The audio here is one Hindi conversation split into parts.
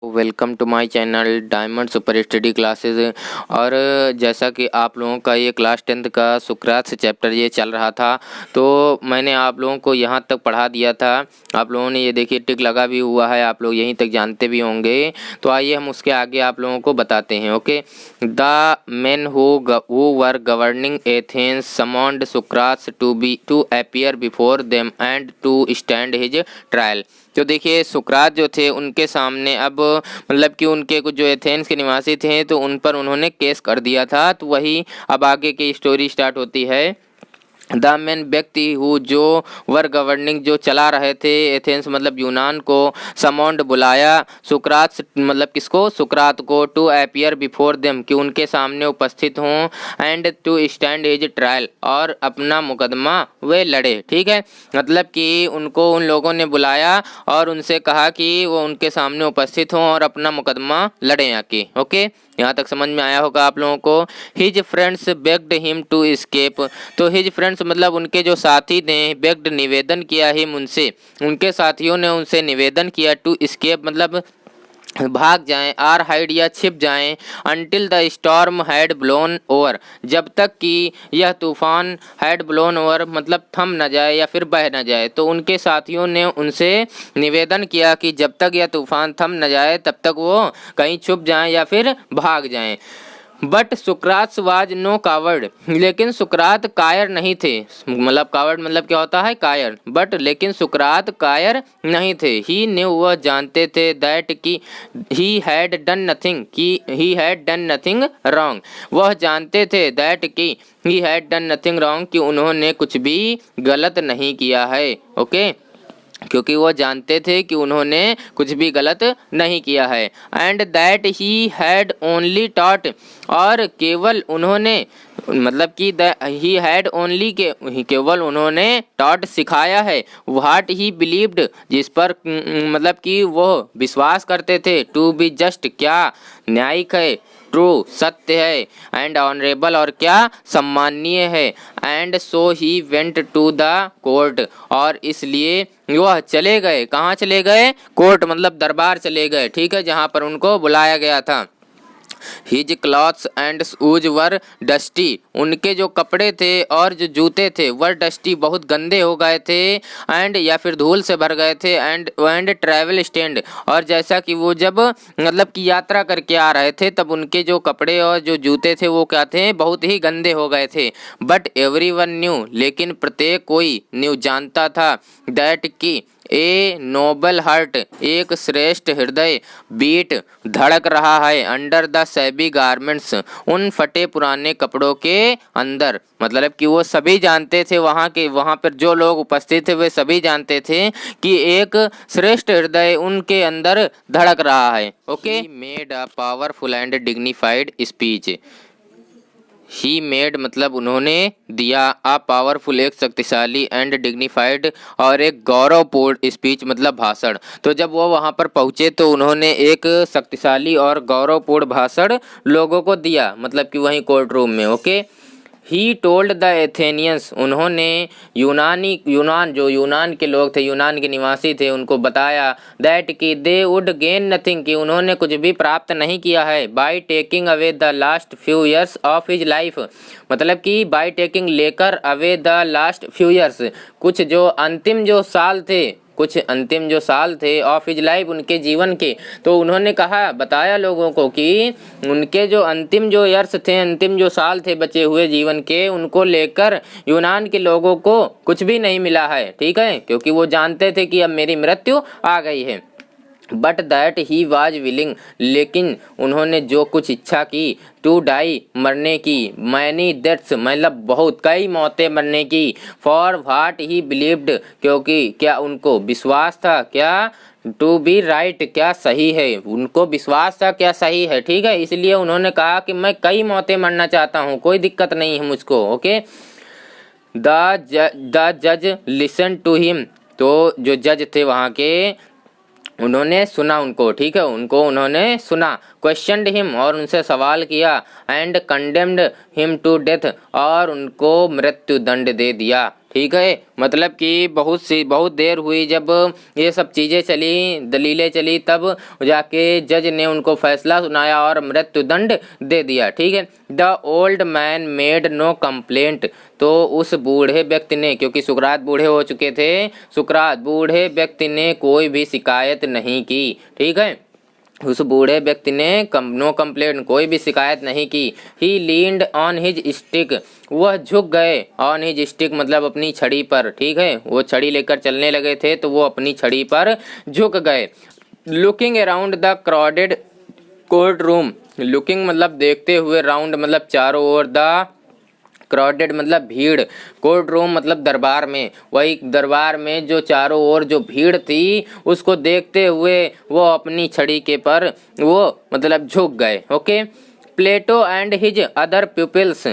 Welcome to my channel diamond super study classes. और जैसा कि आप लोगों का ये क्लास 10th का सुकरात चैप्टर ये चल रहा था, तो मैंने आप लोगों को यहाँ तक पढ़ा दिया था। आप लोगों ने ये देखिए टिक लगा भी हुआ है, आप लोग यहीं तक जानते भी होंगे। तो आइए हम उसके आगे आप लोगों को बताते हैं। Okay, the men who were governing Athens summoned सुकरात to appear before them and to stand his trial. तो देखिए सुकरात जो थे उनके सामने अब मतलब कि उनके कुछ जो एथेंस के निवासी थे तो उन पर उन्होंने केस कर दिया था। तो वही अब आगे की स्टोरी स्टार्ट होती है। द मेन व्यक्ति हु जो वर गवर्निंग जो चला रहे थे एथेंस मतलब यूनान को, समॉन्ड बुलाया सुकरात मतलब किसको, सुकरात को, टू अपीयर बिफोर देम कि उनके सामने उपस्थित हों, and to stand as trial और अपना मुकदमा वे लड़े। ठीक है, मतलब कि उनको उन लोगों ने बुलाया और उनसे कहा कि वो उनके सामने उपस्थित हों और अपना मुकदमा लड़ें आके। ओके, यहाँ तक समझ में आया होगा आप लोगों को। His friends begged him to escape. तो हिज फ्रेंड्स मतलब उनके जो साथी ने बेग्ड निवेदन किया हिम उनसे, उनके साथियों ने उनसे निवेदन किया टू एस्केप मतलब भाग जाएं, आर हाइड या छिप जाएं, until the storm had blown over जब तक कि यह तूफान हैड ब्लोन ओवर मतलब थम न जाए या फिर बह न जाए। तो उनके साथियों ने उनसे निवेदन किया कि जब तक यह तूफान थम न जाए तब तक वो कहीं छुप जाएं या फिर भाग जाएं। But Sukrat was no coward, लेकिन सुकरात कायर नहीं थे। मतलब कावर्ड मतलब क्या होता है, कायर। बट लेकिन सुकरात कायर नहीं थे। ही ने वह जानते थे दैट कि ही हैड डन नथिंग, कि he had done nothing wrong. वह जानते थे दैट कि he had done nothing wrong कि उन्होंने कुछ भी गलत नहीं किया है। ओके, क्योंकि वो जानते थे कि उन्होंने कुछ भी गलत नहीं किया है। And that he had only taught, और केवल उन्होंने मतलब कि ही हैड ओनली के केवल उन्होंने टॉट सिखाया है, व्हाट ही बिलीव्ड जिस पर मतलब कि वो विश्वास करते थे, टू बी जस्ट क्या न्यायिक है, ट्रू सत्य है, एंड ऑनरेबल और क्या सम्माननीय है। And so he went to the court, और इसलिए वह चले गए। कहाँ चले गए, कोर्ट मतलब दरबार चले गए। ठीक है, जहाँ पर उनको बुलाया गया था। His clothes and shoes were dusty, उनके जो कपड़े थे और जो जूते थे वर डस्टी बहुत गंदे हो गए थे, एंड या फिर धूल से भर गए थे, एंड ट्रैवल स्टैंड, और जैसा कि वो जब मतलब कि यात्रा करके आ रहे थे तब उनके जो कपड़े और जो जूते थे वो क्या थे, बहुत ही गंदे हो गए थे। बट एवरीवन न्यू, लेकिन प्रत्येक कोई न्यू जानता था, दैट की ए नोबल हार्ट, एक श्रेष्ठ हृदय बीट धड़क रहा है, अंडर द सैबी गारमेंट्स, उन फटे पुराने कपड़ों के अंदर। मतलब कि वो सभी जानते थे, वहाँ पर जो लोग उपस्थित थे वे सभी जानते थे कि एक श्रेष्ठ हृदय उनके अंदर धड़क रहा है। Okay, made a powerful and dignified speech. He made मतलब उन्होंने दिया, अ पावरफुल एक शक्तिशाली, एंड डिग्निफाइड और एक गौरवपूर्ण स्पीच मतलब भाषण। तो जब वो वहाँ पर पहुँचे तो उन्होंने एक शक्तिशाली और गौरवपूर्ण भाषण लोगों को दिया, मतलब कि वहीं कोर्ट रूम में। Okay, he told the Athenians, उन्होंने यूनान के लोग थे, यूनान के निवासी थे, उनको बताया दैट कि दे वुड गेन नथिंग, कि उन्होंने कुछ भी प्राप्त नहीं किया है, by taking away the last few years of his life, मतलब कि बाय टेकिंग लेकर away the last few years, कुछ जो अंतिम जो साल थे ऑफ हिज लाइफ उनके जीवन के। तो उन्होंने कहा, बताया लोगों को कि उनके जो अंतिम जो ईयर्स थे, अंतिम जो साल थे बचे हुए जीवन के, उनको लेकर यूनान के लोगों को कुछ भी नहीं मिला है। ठीक है, क्योंकि वो जानते थे कि अब मेरी मृत्यु आ गई है। But that he was willing, लेकिन उन्होंने जो कुछ इच्छा की, टू डाई मरने की, मैनी डेथ्स मतलब बहुत कई मौतें मरने की, फॉर व्हाट ही बिलीव्ड क्योंकि क्या उनको विश्वास था, क्या टू बी राइट क्या सही है, उनको विश्वास था क्या सही है। ठीक है, इसलिए उन्होंने कहा कि मैं कई मौतें मरना चाहता हूँ, कोई दिक्कत नहीं है मुझको। ओके, द जज लिसन टू हिम, तो जो जज थे वहाँ के उन्होंने सुना उनको। ठीक है, उन्होंने सुना। क्वेश्चनड हिम, और उनसे सवाल किया, and condemned him to death, और उनको मृत्यु दंड दे दिया। ठीक है, मतलब कि बहुत देर हुई जब ये सब चीज़ें चली, दलीलें चली, तब जाके जज ने उनको फैसला सुनाया और मृत्युदंड दे दिया। ठीक है, the old man made no complaint, तो उस बूढ़े व्यक्ति ने, क्योंकि सुकरात बूढ़े हो चुके थे, सुकरात बूढ़े व्यक्ति ने कोई भी शिकायत नहीं की। ठीक है, उस बूढ़े व्यक्ति ने नो कंप्लेंट, कोई भी शिकायत नहीं की। ही लीन्ड ऑन हिज स्टिक, वह झुक गए, ऑन हिज स्टिक मतलब अपनी छड़ी पर। ठीक है, वो छड़ी लेकर चलने लगे थे तो वो अपनी छड़ी पर झुक गए। Looking around the crowded court room, looking मतलब देखते हुए, राउंड मतलब चारों ओर, द क्राउडेड मतलब भीड़, कोर्ट रूम मतलब दरबार में, वही दरबार में जो चारों ओर जो भीड़ थी उसको देखते हुए वो अपनी छड़ी के पर वो मतलब झुक गए। Okay, Plato and his other pupils,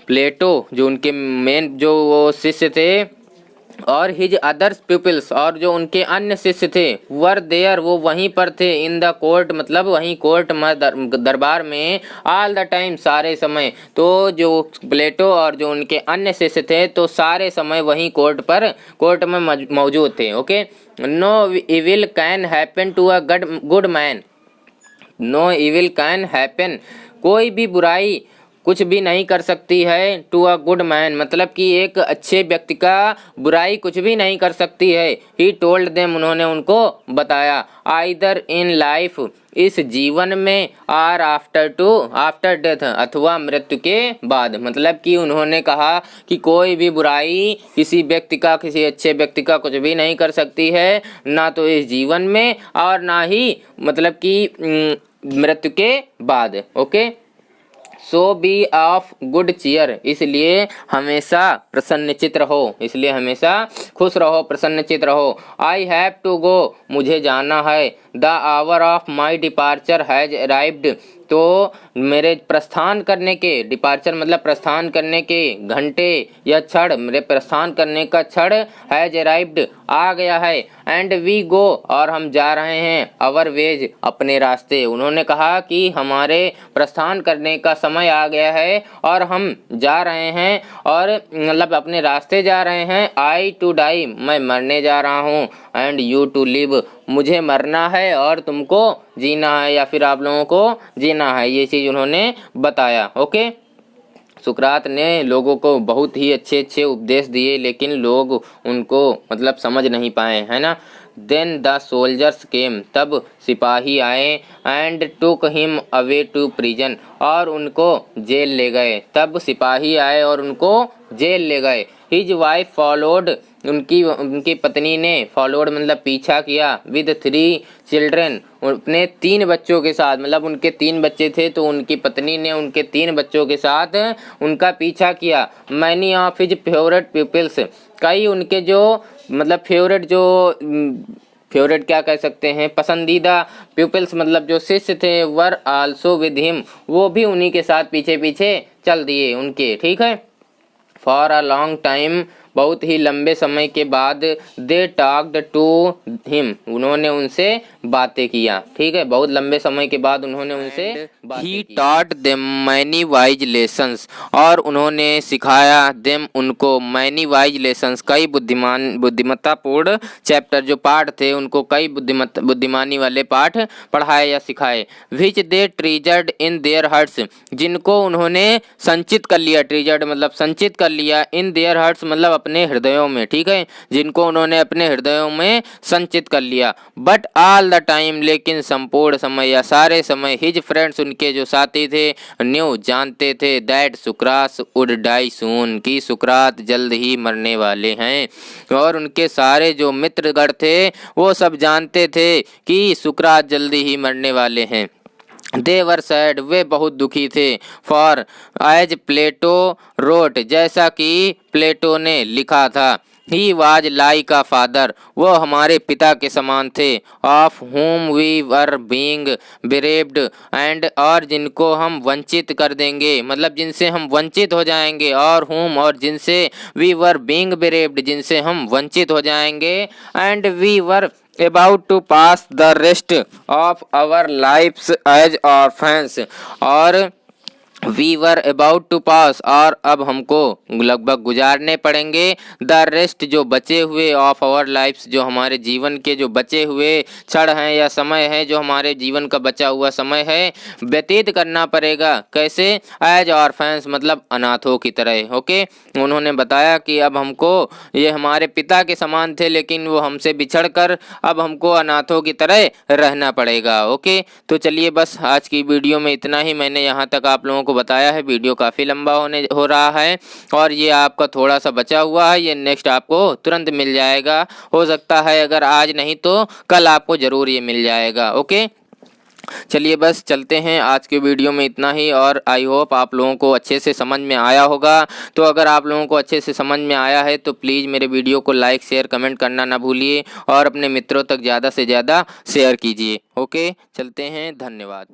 Plato जो उनके मेन जो वो शिष्य थे, और हिज अदर्स पीपल्स और जो उनके अन्य शिष्य थे, वर देयर वो वहीं पर थे, इन द कोर्ट मतलब वहीं कोर्ट में दरबार में, ऑल द टाइम सारे समय। तो जो प्लेटो और जो उनके अन्य शिष्य थे तो सारे समय वहीं कोर्ट में मौजूद थे। Okay, no evil can happen to a good man, no evil can happen, कोई भी बुराई कुछ भी नहीं कर सकती है, टू अ गुड मैन मतलब कि एक अच्छे व्यक्ति का बुराई कुछ भी नहीं कर सकती है। ही टोल्ड देम, उन्होंने उनको बताया, आइदर इन लाइफ, इस जीवन में, आर आफ्टर डेथ, अथवा मृत्यु के बाद, मतलब कि उन्होंने कहा कि कोई भी बुराई किसी व्यक्ति का, किसी अच्छे व्यक्ति का कुछ भी नहीं कर सकती है, ना तो इस जीवन में और ना ही मतलब कि मृत्यु के बाद। Okay, so be of good cheer, इसलिए हमेशा प्रसन्नचित्त रहो, इसलिए हमेशा खुश रहो, प्रसन्नचित्त रहो। आई हैव टू गो, मुझे जाना है। The hour of my departure has arrived, तो मेरे प्रस्थान करने के, डिपार्चर मतलब प्रस्थान करने के घंटे या क्षण, मेरे प्रस्थान करने का क्षण, हैज अराइव्ड आ गया है। एंड वी गो, और हम जा रहे हैं, अवर वेज अपने रास्ते, उन्होंने कहा कि हमारे प्रस्थान करने का समय आ गया है और हम जा रहे हैं, और मतलब अपने रास्ते जा रहे हैं। आई टू डाई, मैं मरने जा रहा हूँ, एंड यू टू लिव, मुझे मरना है और तुमको जीना है, या फिर आप लोगों को जीना है, ये चीज़ उन्होंने बताया। ओके, सुकरात ने लोगों को बहुत ही अच्छे अच्छे उपदेश दिए, लेकिन लोग उनको मतलब समझ नहीं पाए, है ना। देन द सोल्जर्स केम, तब सिपाही आए, and took him away to prison, और उनको जेल ले गए, तब सिपाही आए और उनको जेल ले गए। हिज वाइफ फॉलोड, उनकी पत्नी ने, फॉलोड मतलब पीछा किया, विद 3 चिल्ड्रेन, अपने 3 बच्चों के साथ, मतलब उनके 3 बच्चे थे तो उनकी पत्नी ने उनके 3 बच्चों के साथ उनका पीछा किया। Many of his favourite peoples, कई उनके जो मतलब फेवरेट क्या कह सकते हैं, पसंदीदा पीपल्स मतलब जो शिष्य थे, वर आल्सो विद हिम, वो भी उन्हीं के साथ पीछे पीछे चल दिए उनके। ठीक है, फॉर अ लॉन्ग टाइम, बहुत ही लंबे समय के बाद, दे टॉक्ड टू हिम, उन्होंने उनसे बातें किया। ठीक है, बहुत लंबे समय के बाद उन्होंने उनसे बातें की। He taught them many wise lessons, और उन्होंने सिखाया, देम उनको, मैनी वाइज लेसन्स, कई बुद्धिमत्तापूर्ण चैप्टर जो पाठ थे उनको कई बुद्धिमानी वाले पाठ पढ़ाए या सिखाए। विच दे ट्रीजर्ड इन देयर हर्ट्स, जिनको उन्होंने संचित कर लिया, ट्रीजर्ड मतलब संचित कर लिया, इन देयर हर्ट्स मतलब अपने हृदयों में। ठीक है, जिनको उन्होंने अपने हृदयों में संचित कर लिया। बट ऑल द टाइम, लेकिन संपूर्ण समय या सारे समय, हिज फ्रेंड्स उनके जो साथी थे, न्यू जानते थे, दैट सुकरात वुड डाई सून, कि सुकरात जल्द ही मरने वाले हैं, और उनके सारे जो मित्रगण थे वो सब जानते थे कि सुकरात जल्दी ही मरने वाले हैं। दे वर सैड, वे बहुत दुखी थे। फॉर एज प्लेटो रोट, जैसा कि प्लेटो ने लिखा था, he was like a father, वो हमारे पिता के समान थे, of whom we were being bereaved and, और जिनको हम वंचित कर देंगे, मतलब जिनसे हम वंचित हो जाएंगे, और होम और जिनसे, वी वर बीइंग बेरेव्ड जिनसे हम वंचित हो जाएंगे, and we were about to pass the rest of our lives as orphans, और वी वर अबाउट टू पास, और अब हमको लगभग गुजारने पड़ेंगे द रेस्ट, जो बचे हुए ऑफ आवर लाइफ्स, जो हमारे जीवन के जो बचे हुए क्षण हैं या समय है, जो हमारे जीवन का बचा हुआ समय है, व्यतीत करना पड़ेगा। कैसे? एज ऑर्फेन्स, मतलब अनाथों की तरह। ओके, उन्होंने बताया कि अब हमको, ये हमारे पिता के समान थे लेकिन वो हमसे बिछड़ कर अब हमको अनाथों की तरह रहना पड़ेगा। ओके, तो चलिए बस आज की वीडियो में इतना ही। मैंने यहाँ तक आप लोगों को बताया है, वीडियो काफ़ी लंबा हो रहा है और ये आपका थोड़ा सा बचा हुआ है, ये नेक्स्ट आपको तुरंत मिल जाएगा। हो सकता है अगर आज नहीं तो कल आपको ज़रूर ये मिल जाएगा। ओके, चलिए बस चलते हैं, आज के वीडियो में इतना ही और आई होप आप लोगों को अच्छे से समझ में आया होगा। तो अगर आप लोगों को अच्छे से समझ में आया है तो प्लीज़ मेरे वीडियो को लाइक शेयर कमेंट करना ना भूलिए और अपने मित्रों तक ज़्यादा से ज़्यादा शेयर कीजिए। ओके, चलते हैं, धन्यवाद।